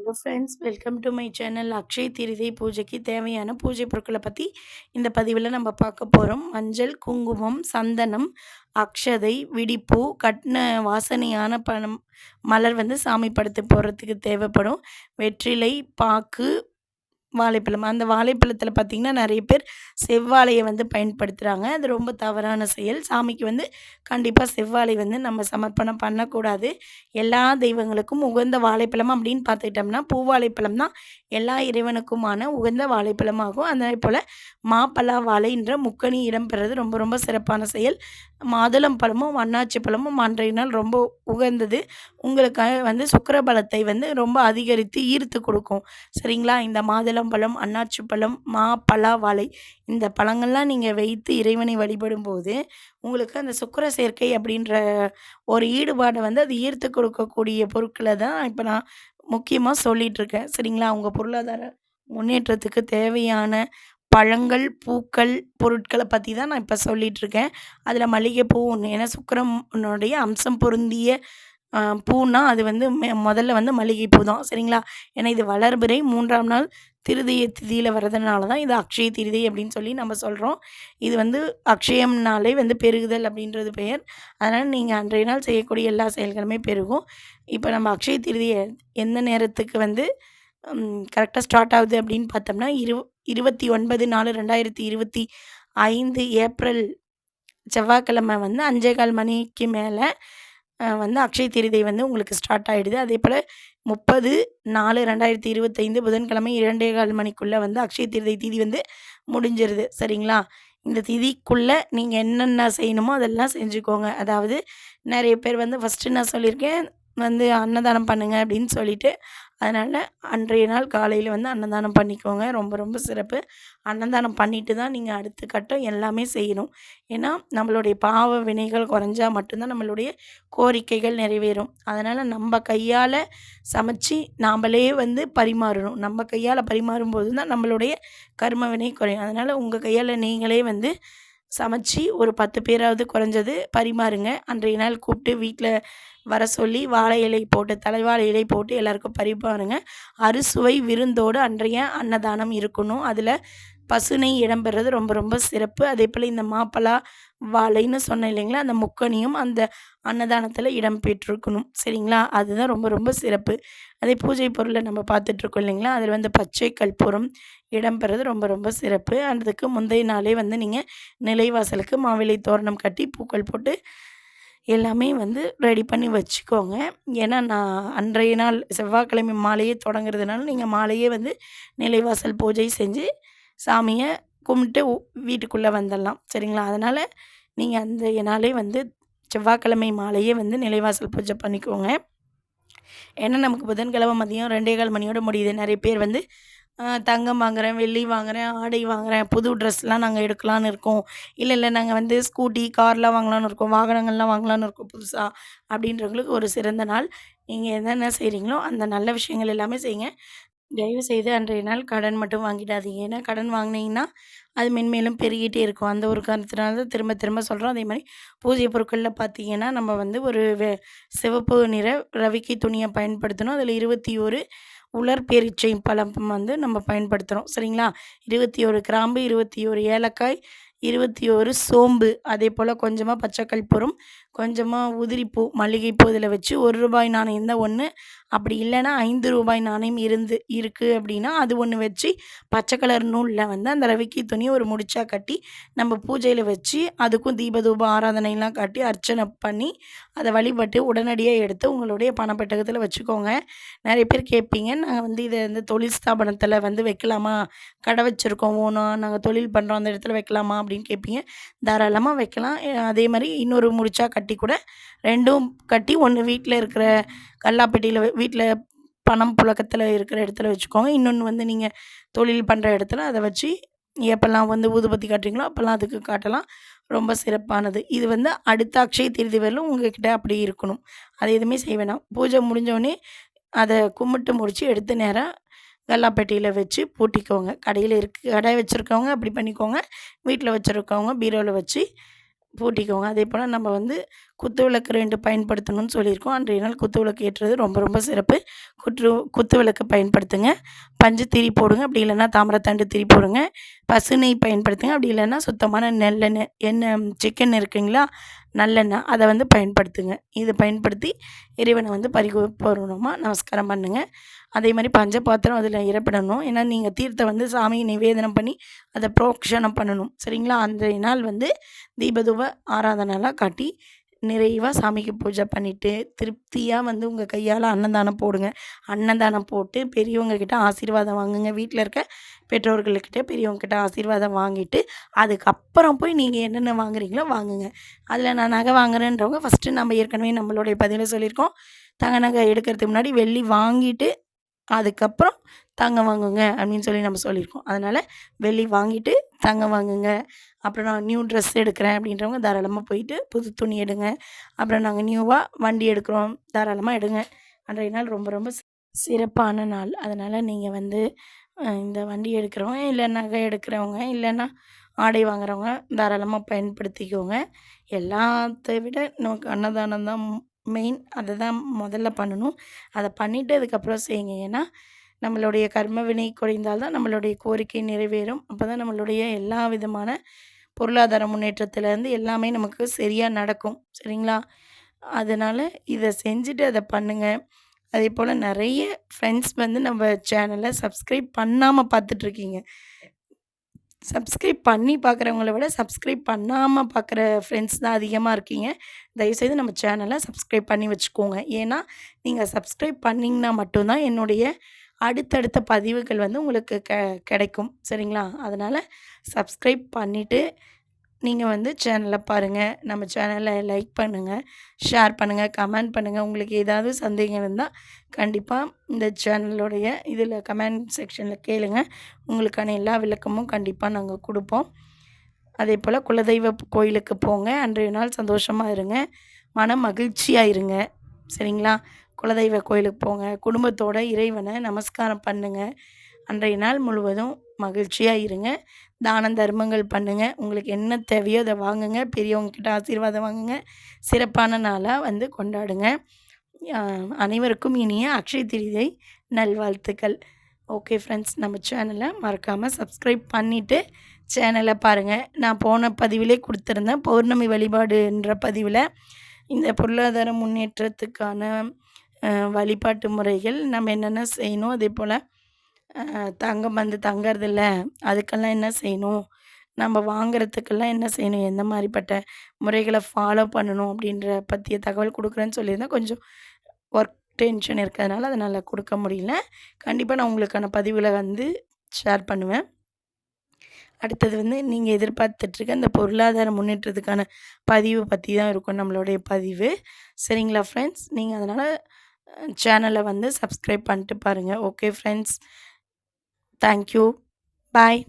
Hello friends, welcome to my channel. Akshaya Tritiya பூஜைக்கு தேவையான பூஜை பொருட்களை பற்றி இந்த பதிவில் நம்ம பார்க்க போகிறோம். மஞ்சள், குங்குமம், சந்தனம், அக்ஷதை, விடிப்பூ, கட்டின வாசனையான பணம் மலர் சாமி படத்து போடுறதுக்கு தேவைப்படும். வெற்றிலை, பாக்கு, வாழைப்பழம். அந்த வாழைப்பழத்தில பார்த்திங்கன்னா நிறைய பேர் செவ்வாழையை பயன்படுத்துகிறாங்க. அது ரொம்ப தவறான செயல். சாமிக்கு கண்டிப்பாக செவ்வாழை நம்ம சமர்ப்பணம் பண்ணக்கூடாது. எல்லா தெய்வங்களுக்கும் உகந்த வாழைப்பழம் அப்படின்னு பார்த்துக்கிட்டோம்னா பூவாழைப்பழம் தான் எல்லா இறைவனுக்குமான உகந்த வாழைப்பழமாகும். அதே போல் மாப்பலா வாழைன்ற முக்கணி இடம்பெறது ரொம்ப ரொம்ப சிறப்பான செயல். மாதுளம் பழமும் அன்னாச்சி பழமும் அன்றைய நாள் ரொம்ப உகந்தது. உங்களுக்கு சுக்கிரபலத்தை ரொம்ப அதிகரித்து ஈர்த்து கொடுக்கும். சரிங்களா? இந்த மாதுளம்பழம், அன்னாச்சி பழம், பலா, வாழை இந்த பழங்கள்லாம் நீங்கள் வைத்து இறைவனை வழிபடும்போது உங்களுக்கு அந்த சுக்கிர சேர்க்கை அப்படின்ற ஒரு ஈடுபாடை அது ஈர்த்து கொடுக்கக்கூடிய பொருட்களை தான் இப்போ நான் முக்கியமாக சொல்லிகிட்ருக்கேன். சரிங்களா? உங்கள் பொருளாதார முன்னேற்றத்துக்கு தேவையான பழங்கள், பூக்கள், பொருட்களை பற்றி தான் நான் இப்போ சொல்லிகிட்ருக்கேன். அதில் மல்லிகைப்பூ ஒன்று. ஏன்னா சுக்கிரனுடைய அம்சம் பொருந்திய பூன்னா அது முதல்ல மல்லிகைப்பூ தான். சரிங்களா? ஏன்னா இது வளர்பிறை 3ஆம் நாள் திருதிய திதியில் வர்றதுனால தான் இது அக்ஷய திருதி அப்படின்னு சொல்லி நம்ம சொல்கிறோம். இது அக்ஷயம்னாலே பெருகுதல் அப்படின்றது பெயர். அதனால் நீங்கள் அன்றைய நாள் செய்யக்கூடிய எல்லா செயல்களுமே பெருகும். இப்போ நம்ம அக்ஷய திருதியை எந்த நேரத்துக்கு கரெக்டாக ஸ்டார்ட் ஆகுது அப்படின்னு பார்த்தோம்னா 29/4/2025 ஏப்ரல் செவ்வாய்க்கிழமை 5:15 மணிக்கு மேலே அக்ஷய திருதி உங்களுக்கு ஸ்டார்ட் ஆகிடுது. அதே போல் 30/4/2025 புதன்கிழமை 2:15 மணிக்குள்ளே அக்ஷய திருதி திதி முடிஞ்சிருது. சரிங்களா? இந்த திதிக்குள்ளே நீங்கள் என்னென்ன செய்யணுமோ அதெல்லாம் செஞ்சுக்கோங்க. அதாவது நிறைய பேர் ஃபஸ்ட்டு நான் சொல்லியிருக்கேன் அன்னதானம் பண்ணுங்க அப்படின்னு சொல்லிட்டு. அதனால் அன்றைய நாள் காலையில் அன்னதானம் பண்ணிக்கோங்க. ரொம்ப ரொம்ப சிறப்பு. அன்னதானம் பண்ணிட்டு தான் நீங்கள் அடுத்த கட்டம் எல்லாமே செய்யணும். ஏன்னா நம்மளுடைய பாவ வினைகள் குறைஞ்சா மட்டும்தான் நம்மளுடைய கோரிக்கைகள் நிறைவேறும். அதனால் நம்ம கையால் சமைச்சு நாமளே பரிமாறணும். நம்ம கையால் பரிமாறும்போது தான் நம்மளுடைய கர்ம வினை குறையும். அதனால் உங்கள் கையால் நீங்களே சமைச்சு ஒரு 10 பேராவது குறைஞ்சது பரிமாறுங்க. அன்றைய நாள் கூப்பிட்டு வீட்டில் வர சொல்லி வாழை இலை போட்டு தலைவாழை இலை போட்டு எல்லாருக்கும் பரிமாறுங்க. அறுசுவை விருந்தோடு அன்றைய அன்னதானம் இருக்கணும். அதில் பசுனை இடம்பெறது ரொம்ப ரொம்ப சிறப்பு. அதே போல் இந்த மாப்பலா வாழைன்னு சொன்னேன் இல்லைங்களா, அந்த முக்கணியும் அந்த அன்னதானத்தில் இடம்பெற்றிருக்கணும். சரிங்களா? அதுதான் ரொம்ப ரொம்ப சிறப்பு. அதே பூஜை பொருளை நம்ம பார்த்துட்ருக்கோம் இல்லைங்களா, அதில் பச்சை கற்பூரம் இடம்பெறது ரொம்ப ரொம்ப சிறப்பு. அதுக்கு முந்தைய நாளே நீங்கள் நிலைவாசலுக்கு மாவிலை தோரணம் கட்டி பூக்கள் போட்டு எல்லாமே ரெடி பண்ணி வச்சுக்கோங்க. ஏன்னா நான் அன்றைய நாள் செவ்வாய்க்கிழமை மாலையே தொடங்குறதுனால நீங்கள் மாலையே நிலைவாசல் பூஜை செஞ்சு சாமியை கும்பிட்டு வீட்டுக்குள்ளே வந்துடலாம். சரிங்களா? அதனால் நீங்கள் அந்த நாளே செவ்வாய்க்கிழமை மாலையே நிலைவாசல் பூஜை பண்ணிக்கோங்க. ஏன்னா நமக்கு புதன்கிழமை மதியம் 2:15 மணியோட முடியுது. நிறைய பேர் தங்கம் வாங்குகிறேன், வெள்ளி வாங்குகிறேன், ஆடை வாங்குகிறேன், புது ட்ரெஸ்லாம் நாங்கள் எடுக்கலான்னு இருக்கோம். இல்லை நாங்கள் ஸ்கூட்டி, கார்லாம் வாங்கலான்னு இருக்கோம், வாகனங்கள்லாம் வாங்கலான்னு இருக்கோம் புதுசாக அப்படின்றவங்களுக்கு ஒரு சிறந்த நாள். நீங்கள் என்னென்ன செய்கிறீங்களோ அந்த நல்ல விஷயங்கள் எல்லாமே செய்யுங்க. தயவுசெய்து அன்றைய நாள் கடன் மட்டும் வாங்கிடாதீங்க. ஏன்னா கடன் வாங்கினீங்கன்னா அது மென்மேலும் பெருகிட்டே இருக்கும். அந்த ஒரு காரணத்தினால தான் திரும்ப திரும்ப சொல்கிறோம். அதே மாதிரி பூஜை பொருட்களில் பார்த்தீங்கன்னா நம்ம ஒரு சிவப்பு நிற ரவிக்கை துணியை பயன்படுத்தணும். அதில் 21 உலர் பேரீச்சை பழம் நம்ம பயன்படுத்துகிறோம். சரிங்களா? 21 கிராம்பு, 21 ஏலக்காய், 21 சோம்பு, அதே போல் கொஞ்சமாக பச்சை கற்பூரம், கொஞ்சமாக உதிரிப்பூ, மல்லிகைப்பூ இதில் வச்சு ₹1 நாணயம் தான் ஒன்று. அப்படி இல்லைன்னா ₹5 நாணயம் இருக்குது அப்படின்னா அது ஒன்று வச்சு பச்சை கலர் நூலில் அந்த ரவிக்கை துணியை ஒரு முடிச்சா கட்டி நம்ம பூஜையில் வச்சு அதுக்கும் தீபதூப ஆராதனைலாம் காட்டி அர்ச்சனை பண்ணி அதை வழிபட்டு உடனடியாக எடுத்து உங்களுடைய பணப்பெட்டகத்தில் வச்சுக்கோங்க. நிறைய பேர் கேட்பீங்க, நாங்கள் இதை தொழில் ஸ்தாபனத்தில் வைக்கலாமா, கடை வச்சுருக்கோம், ஓனாக நாங்கள் தொழில் பண்ணுறோம், அந்த இடத்துல வைக்கலாமா அப்படின்னு கேட்பீங்க. தாராளமாக வைக்கலாம். அதே மாதிரி இன்னொரு முடிச்சா கட்டி கூட 2ம் கட்டி ஒன்று வீட்டில் இருக்கிற கல்லாப்பெட்டியில் வீட்டில் பணம் புழக்கத்தில் இருக்கிற இடத்துல வச்சுக்கோங்க. இன்னொன்று நீங்கள் தொழில் பண்ணுற இடத்துல அதை வச்சு எப்போல்லாம் ஊதுபத்தி காட்டுறீங்களோ அப்போல்லாம் அதுக்கு காட்டலாம். ரொம்ப சிறப்பானது. இது அடுத்த அக்ஷய திருதி வரலும் உங்கள்கிட்ட அப்படி இருக்கணும். அது எதுவுமே செய்ய வேணாம். பூஜை முடிஞ்சோடனே அதை கும்பிட்டு முடித்து எடுத்து நேராக கல்லாப்பெட்டியில் வச்சு பூட்டிக்கோங்க. கடை வச்சுருக்கவங்க அப்படி பண்ணிக்கோங்க. வீட்டில் வச்சுருக்கவங்க பீரோவில் வச்சு பூட்டிக்கோங்க. அதே போல் நம்ம குத்துவிளக்கு 2 பயன்படுத்தணும்னு சொல்லியிருக்கோம். அன்றைய நாள் குத்துவிளக்கு ஏற்றுறது ரொம்ப ரொம்ப சிறப்பு. குத்துவிளக்கு பயன்படுத்துங்க. பஞ்சு திரி போடுங்க. அப்படி இல்லைன்னா தாமிரத்தண்டு திரி போடுங்க. பசுநெய் பயன்படுத்துங்க. அப்படி இல்லைன்னா சுத்தமான நெல்லெண்ணெய் சிக்கன் இருக்குங்களா, நல்லெண்ணெய் அதை வந்து பயன்படுத்துங்க. இதை பயன்படுத்தி இறைவனை வந்து பரிபூரணமாக நமஸ்காரம் பண்ணுங்க. அதே மாதிரி பஞ்ச பாத்திரம் அதில் இறப்பிடணும். ஏன்னா நீங்கள் தீர்த்தை வந்து சாமியை நிவேதனம் பண்ணி அதை புரோக்ஷனம் பண்ணணும். சரிங்களா? அன்றைய நாள் வந்து தீபதூப ஆராதனைலாம் காட்டி நிறைவாக சாமிக்கு பூஜை பண்ணிவிட்டு திருப்தியாக வந்து உங்கள் கையால் அன்னதானம் போடுங்க. அன்னதானம் போட்டு பெரியவங்கக்கிட்ட ஆசீர்வாதம் வாங்குங்க. வீட்டில் இருக்க பெற்றோர்கள்கிட்ட பெரியவங்கக்கிட்ட ஆசீர்வாதம் வாங்கிட்டு அதுக்கப்புறம் போய் நீங்கள் என்னென்ன வாங்குறீங்களோ வாங்குங்க. அதில் நான் நகை வாங்குறேன்றவங்க ஃபஸ்ட்டு நம்ம ஏற்கனவே நம்மளுடைய பதிவில் சொல்லியிருக்கோம். தங்க நகை எடுக்கிறதுக்கு முன்னாடி வெள்ளி வாங்கிட்டு அதுக்கப்புறம் தங்கம் வாங்குங்க அப்படின்னு சொல்லி நம்ம சொல்லியிருக்கோம். அதனால் வெள்ளி வாங்கிட்டு தங்கம் வாங்குங்க. அப்புறம் நான் நியூ ட்ரெஸ் எடுக்கிறேன் அப்படின்றவங்க தாராளமாக போயிட்டு புது துணி எடுங்க. அப்புறம் நாங்கள் நியூவாக வண்டி எடுக்கிறோம், தாராளமாக எடுங்க. அன்றைய நாள் ரொம்ப ரொம்ப சிறப்பான நாள். அதனால் நீங்கள் வந்து இந்த வண்டி எடுக்கிறவங்க, இல்லை நகை எடுக்கிறவங்க, இல்லைன்னா ஆடை வாங்குறவங்க தாராளமாக பயன்படுத்திக்கோங்க. எல்லாத்தை விட நமக்கு அன்னதானம் தான் மெயின். அதை தான் முதல்ல பண்ணணும். அதை பண்ணிவிட்டு அதுக்கப்புறம் செய்யுங்க. ஏன்னா நம்மளுடைய கர்ம வினை குறைந்தால் தான் நம்மளுடைய கோரிக்கை நிறைவேறும். அப்போ தான் நம்மளுடைய எல்லா விதமான பொருளாதார முன்னேற்றத்துலேருந்து எல்லாமே நமக்கு சரியாக நடக்கும். சரிங்களா? அதனால் இதை செஞ்சுட்டு அதை பண்ணுங்கள். அதேபோல் நிறைய ஃப்ரெண்ட்ஸ் வந்து நம்ம சேனலை சப்ஸ்கிரைப் பண்ணாமல் பார்த்துட்ருக்கீங்க. சப்ஸ்கிரைப் பண்ணி பார்க்குறவங்கள விட சப்ஸ்கிரைப் பண்ணாமல் பார்க்குற ஃப்ரெண்ட்ஸ் தான் அதிகமாக இருக்கீங்க. தயவுசெய்து நம்ம சேனலை சப்ஸ்கிரைப் பண்ணி வச்சுக்கோங்க. ஏன்னா நீங்கள் சப்ஸ்கிரைப் பண்ணிங்கன்னா மட்டும்தான் என்னுடைய அடுத்தடுத்த பதிவுகள் வந்து உங்களுக்கு கிடைக்கும். சரிங்களா? அதனால் சப்ஸ்கிரைப் பண்ணிவிட்டு நீங்கள் வந்து சேனலை பாருங்கள். நம்ம சேனலை லைக் பண்ணுங்கள், ஷேர் பண்ணுங்கள், கமெண்ட் பண்ணுங்கள். உங்களுக்கு ஏதாவது சந்தேகம் இருந்தால் கண்டிப்பாக இந்த சேனலுடைய இதில் கமெண்ட் செக்ஷனில் கேளுங்க. உங்களுக்கான எல்லா விளக்கமும் கண்டிப்பாக நாங்கள் கொடுப்போம். அதேபோல் குலதெய்வ கோயிலுக்கு போங்க. அன்றைய நாள் சந்தோஷமாக இருங்க. மன மகிழ்ச்சியாக இருங்க. சரிங்களா? குலதெய்வ கோயிலுக்கு போங்க. குடும்பத்தோட இறைவனை நமஸ்காரம் பண்ணுங்கள். அன்றைய நாள் முழுவதும் மகிழ்ச்சியாக இருங்க. தான தர்மங்கள் பண்ணுங்கள். உங்களுக்கு என்ன தேவையோ அதை வாங்குங்க. பெரியவங்கக்கிட்ட ஆசீர்வாதம் வாங்குங்க. சிறப்பான நாளாக வந்து கொண்டாடுங்க. அனைவருக்கும் இனிய அக்ஷய திருதியை நல்வாழ்த்துக்கள். ஓகே ஃப்ரெண்ட்ஸ், நம்ம சேனலை மறக்காமல் சப்ஸ்கிரைப் பண்ணிவிட்டு சேனலை பாருங்கள். நான் போன பதிவிலே கொடுத்துருந்தேன். பௌர்ணமி வழிபாடுன்ற பதிவில் இந்த பொருளாதார முன்னேற்றத்துக்கான வழிபாட்டு முறைகள் நம்ம என்னென்ன செய்யணும், அதே போல் தங்கம் வந்து தங்கறதில்ல அதுக்கெல்லாம் என்ன செய்யணும், நம்ம வாங்குறதுக்கெல்லாம் என்ன செய்யணும், எந்த மாதிரிப்பட்ட முறைகளை ஃபாலோ பண்ணணும் அப்படின்ற பற்றிய தகவல் கொடுக்குறேன்னு சொல்லியிருந்தேன். கொஞ்சம் ஒர்க் டென்ஷன் இருக்கிறதுனால அதனால் கொடுக்க முடியல. கண்டிப்பாக நான் உங்களுக்கான பதிவில் வந்து ஷேர் பண்ணுவேன். அடுத்தது வந்து நீங்கள் எதிர்பார்த்துட்ருக்க இந்த பொருளாதார முன்னேற்றத்துக்கான பதிவு பற்றி தான் இருக்கும் நம்மளுடைய பதிவு. சரிங்களா ஃப்ரெண்ட்ஸ்? நீங்கள் அதனால் சேனலை வந்து சப்ஸ்கிரைப் பண்ணிட்டு பாருங்கள். ஓகே ஃப்ரெண்ட்ஸ், தேங்க்யூ, பாய்.